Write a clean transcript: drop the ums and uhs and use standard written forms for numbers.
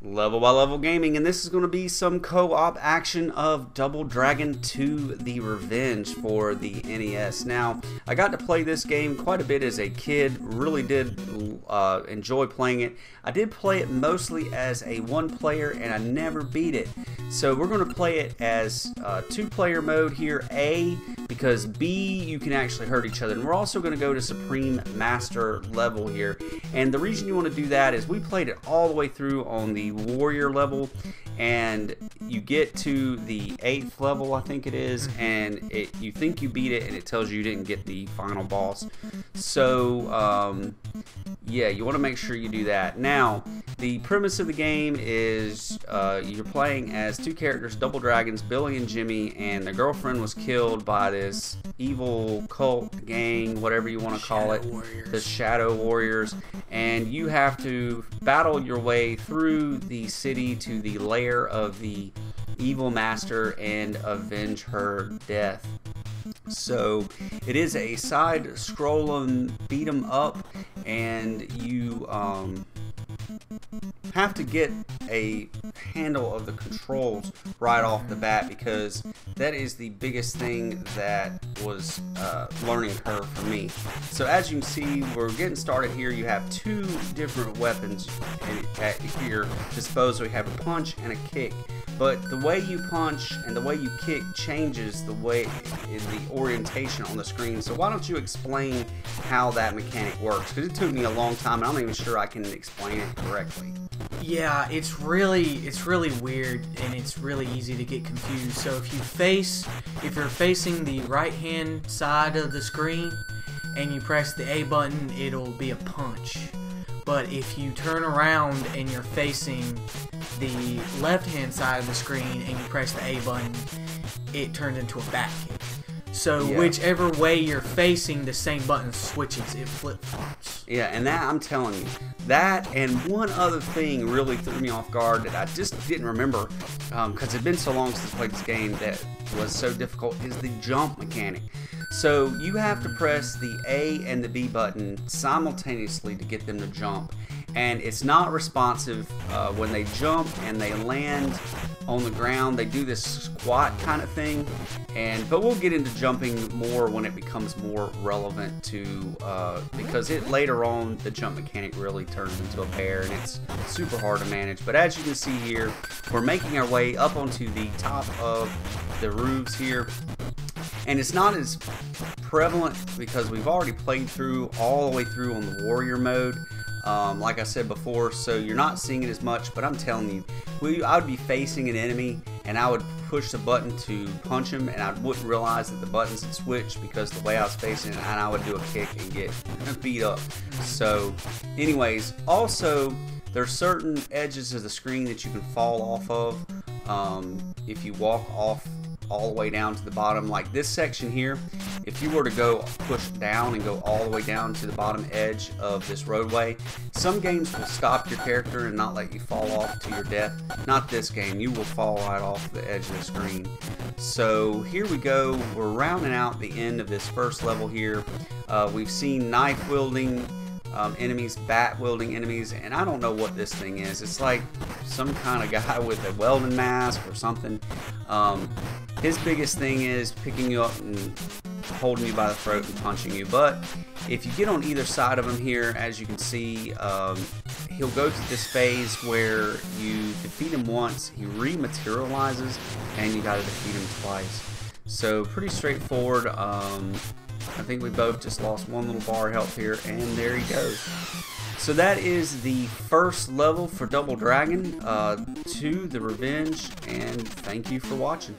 Level by Level Gaming, and this is going to be some co-op action of Double Dragon 2 The Revenge for the NES. Now, I got to play this game quite a bit as a kid, really did enjoy playing it. I did play it mostly as a one-player, and I never beat it. So we're going to play it as two-player mode here, A, because B, you can actually hurt each other. And we're also going to go to Supreme Master level here. And the reason you want to do that is we played it all the way through on the Warrior level, and you get to the 8th level, I think it is, and you think you beat it, and it tells you didn't get the final boss. So yeah, you want to make sure you do that. Now, the premise of the game is you're playing as two characters, double dragons, Billy and Jimmy, and their girlfriend was killed by this evil cult gang, whatever you want to call it, the Shadow Warriors, and you have to battle your way through the city to the lair of the evil master and avenge her death. So it is a side-scrolling beat 'em up, and you have to get a handle of the controls right off the bat, because that is the biggest thing that was learning curve for me. So as you can see, we're getting started here. You have two different weapons at your disposal. You have a punch and a kick. But the way you punch and the way you kick changes the way the orientation on the screen. So why don't you explain how that mechanic works? Because it took me a long time, and I'm not even sure I can explain it correctly. Yeah, it's really weird, and it's really easy to get confused. So if you're facing the right hand side of the screen and you press the A button, it'll be a punch. But if you turn around and you're facing the left-hand side of the screen and you press the A button, it turns into a back kick. So yeah, whichever way you're facing, the same button switches, it flip-flops. Yeah, and that, I'm telling you, that and one other thing really threw me off guard that I just didn't remember, because it's been so long since I played this game that was so difficult, is the jump mechanic. So you have to press the A and the B button simultaneously to get them to jump, and it's not responsive when they jump and they land on the ground. They do this squat kind of thing, but we'll get into jumping more when it becomes more relevant to because later on the jump mechanic really turns into a bear, and it's super hard to manage. But as you can see here, we're making our way up onto the top of the roofs here. And it's not as prevalent because we've already played through all the way through on the Warrior mode, like I said before, so you're not seeing it as much. But I'm telling you, I would be facing an enemy and I would push the button to punch him, and I wouldn't realize that the buttons had switched because the way I was facing it, and I would do a kick and get beat up. So anyways, also there's certain edges of the screen that you can fall off of if you walk off all the way down to the bottom. Like this section here, if you were to go push down and go all the way down to the bottom edge of this roadway, some games will stop your character and not let you fall off to your death. Not this game, you will fall right off the edge of the screen. So here we go, we're rounding out the end of this first level here. We've seen knife wielding enemies, bat wielding enemies, and I don't know what this thing is. It's like some kind of guy with a welding mask or something. His biggest thing is picking you up and holding you by the throat and punching you. But if you get on either side of him here, as you can see, he'll go to this phase where you defeat him once, he rematerializes, and you gotta defeat him twice. So pretty straightforward. I think we both just lost one little bar of health here, and there he goes. So that is the first level for Double Dragon 2 The Revenge, and thank you for watching.